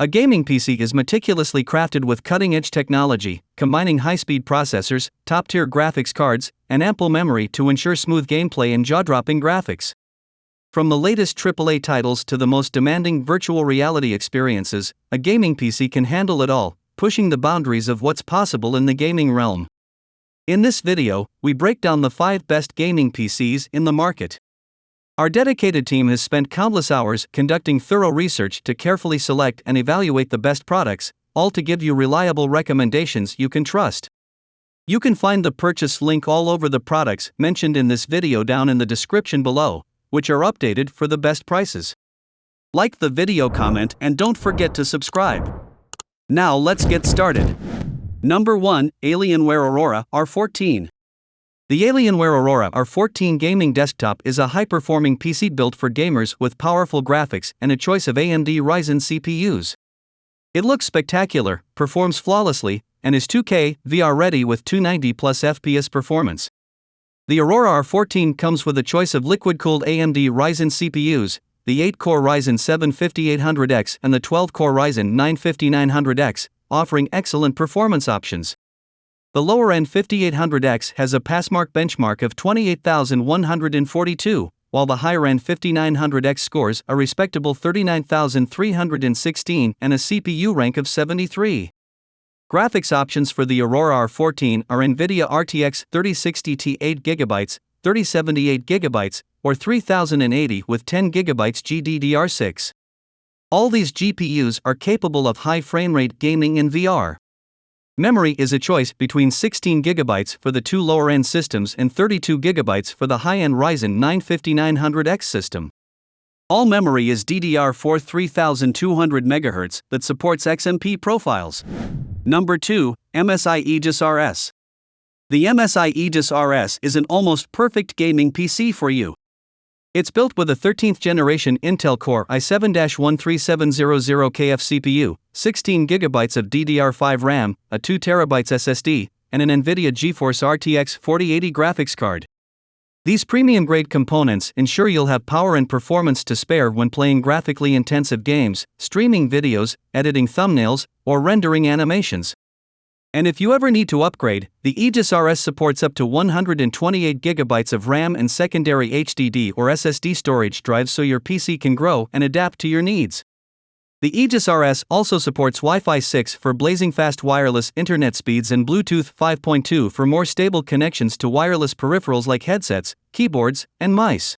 A gaming PC is meticulously crafted with cutting-edge technology, combining high-speed processors, top-tier graphics cards, and ample memory to ensure smooth gameplay and jaw-dropping graphics. From the latest AAA titles to the most demanding virtual reality experiences, a gaming PC can handle it all, pushing the boundaries of what's possible in the gaming realm. In this video, we break down the 5 best gaming PCs in the market. Our dedicated team has spent countless hours conducting thorough research to carefully select and evaluate the best products, all to give you reliable recommendations you can trust. You can find the purchase link all over the products mentioned in this video down in the description below, which are updated for the best prices. Like the video, comment, and don't forget to subscribe. Now let's get started. Number 1, Alienware Aurora R14. The Alienware Aurora R14 gaming desktop is a high-performing PC built for gamers with powerful graphics and a choice of AMD Ryzen CPUs. It looks spectacular, performs flawlessly, and is 2K VR ready with 290+ FPS performance. The Aurora R14 comes with a choice of liquid-cooled AMD Ryzen CPUs, the 8-core Ryzen 7 5800X and the 12-core Ryzen 9 5900X, offering excellent performance options. The lower-end 5800X has a passmark benchmark of 28,142, while the higher-end 5900X scores a respectable 39,316 and a CPU rank of 73. Graphics options for the Aurora R14 are NVIDIA RTX 3060 Ti 8GB, 3078GB, or 3080 with 10GB GDDR6. All these GPUs are capable of high frame rate gaming and VR. Memory is a choice between 16GB for the two lower-end systems and 32GB for the high-end Ryzen 9 5900X system. All memory is DDR4 3200MHz that supports XMP profiles. Number 2, MSI Aegis RS. The MSI Aegis RS is an almost perfect gaming PC for you. It's built with a 13th generation Intel Core i7-13700KF CPU, 16GB of DDR5 RAM, a 2TB SSD, and an NVIDIA GeForce RTX 4080 graphics card. These premium-grade components ensure you'll have power and performance to spare when playing graphically intensive games, streaming videos, editing thumbnails, or rendering animations. And if you ever need to upgrade, the Aegis RS supports up to 128GB of RAM and secondary HDD or SSD storage drives so your PC can grow and adapt to your needs. The Aegis RS also supports Wi-Fi 6 for blazing fast wireless internet speeds and Bluetooth 5.2 for more stable connections to wireless peripherals like headsets, keyboards, and mice.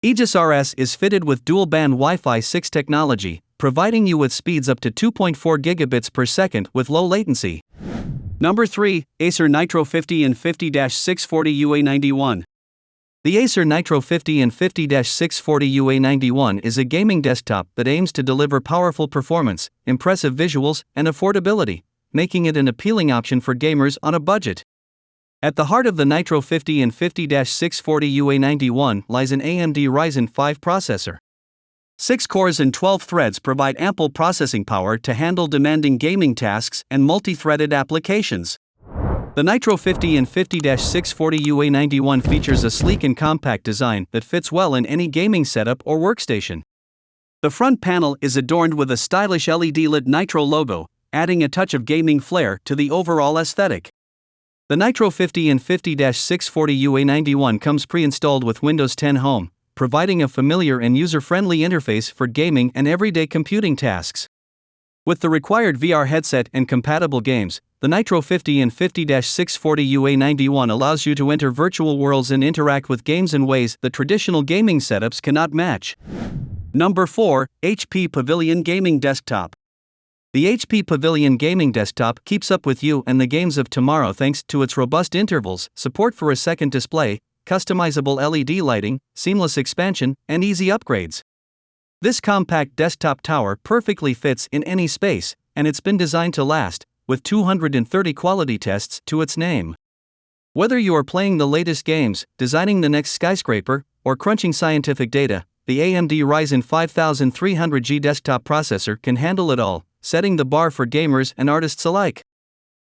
Aegis RS is fitted with dual-band Wi-Fi 6 technology, providing you with speeds up to 2.4 gigabits per second with low latency. Number 3, Acer Nitro 50 and 50-640 UA91. The Acer Nitro 50 and 50-640 UA91 is a gaming desktop that aims to deliver powerful performance, impressive visuals, and affordability, making it an appealing option for gamers on a budget. At the heart of the Nitro 50 and 50-640 UA91 lies an AMD Ryzen 5 processor. 6 cores and 12 threads provide ample processing power to handle demanding gaming tasks and multi-threaded applications. The Nitro 50 and 50-640 UA91 features a sleek and compact design that fits well in any gaming setup or workstation. The front panel is adorned with a stylish LED-lit Nitro logo, adding a touch of gaming flair to the overall aesthetic. The Nitro 50 and 50-640 UA91 comes pre-installed with Windows 10 Home, providing a familiar and user-friendly interface for gaming and everyday computing tasks. With the required VR headset and compatible games, the Nitro 50 and 50-640 UA91 allows you to enter virtual worlds and interact with games in ways that traditional gaming setups cannot match. Number 4, HP Pavilion Gaming Desktop. The HP Pavilion Gaming Desktop keeps up with you and the games of tomorrow thanks to its robust intervals, support for a second display, customizable LED lighting, seamless expansion, and easy upgrades. This compact desktop tower perfectly fits in any space, and it's been designed to last, with 230 quality tests to its name. Whether you are playing the latest games, designing the next skyscraper, or crunching scientific data, the AMD Ryzen 5300G desktop processor can handle it all, setting the bar for gamers and artists alike.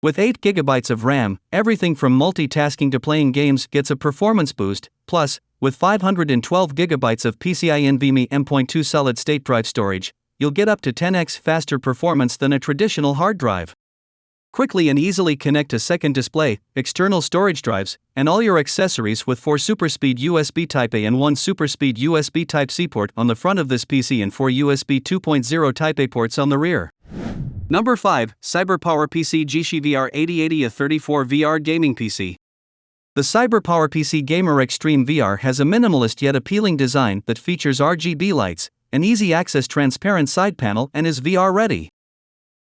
With 8GB of RAM, everything from multitasking to playing games gets a performance boost, plus, with 512GB of PCIe NVMe M.2 solid-state drive storage, you'll get up to 10x faster performance than a traditional hard drive. Quickly and easily connect a second display, external storage drives, and all your accessories with 4 SuperSpeed USB Type-A and 1 SuperSpeed USB Type-C port on the front of this PC and 4 USB 2.0 Type-A ports on the rear. Number 5. CyberPower PC Jishi VR 8080, a 34 VR gaming PC. The CyberPower PC Gamer Extreme VR has a minimalist yet appealing design that features RGB lights, an easy-access transparent side panel, and is VR-ready.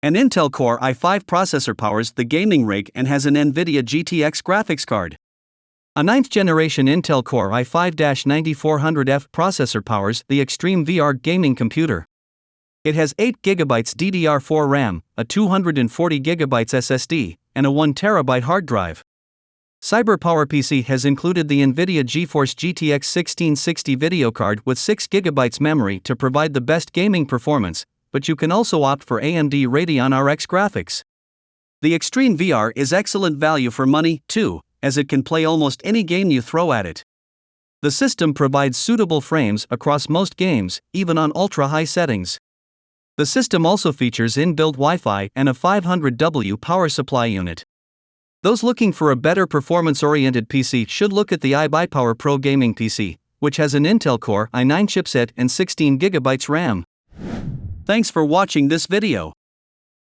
An Intel Core i5 processor powers the gaming rig and has an NVIDIA GTX graphics card. A 9th generation Intel Core i5-9400F processor powers the Extreme VR gaming computer. It has 8GB DDR4 RAM, a 240GB SSD, and a 1TB hard drive. CyberPower PC has included the NVIDIA GeForce GTX 1660 video card with 6GB memory to provide the best gaming performance, but you can also opt for AMD Radeon RX graphics. The Extreme VR is excellent value for money, too, as it can play almost any game you throw at it. The system provides suitable frames across most games, even on ultra-high settings. The system also features inbuilt Wi-Fi and a 500W power supply unit. Those looking for a better performance-oriented PC should look at the iBuyPower Pro Gaming PC, which has an Intel Core i9 chipset and 16GB RAM. Thanks for watching this video.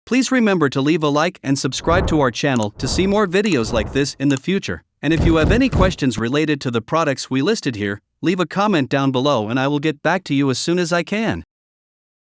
Please remember to leave a like and subscribe to our channel to see more videos like this in the future. And if you have any questions related to the products we listed here, leave a comment down below and I will get back to you as soon as I can.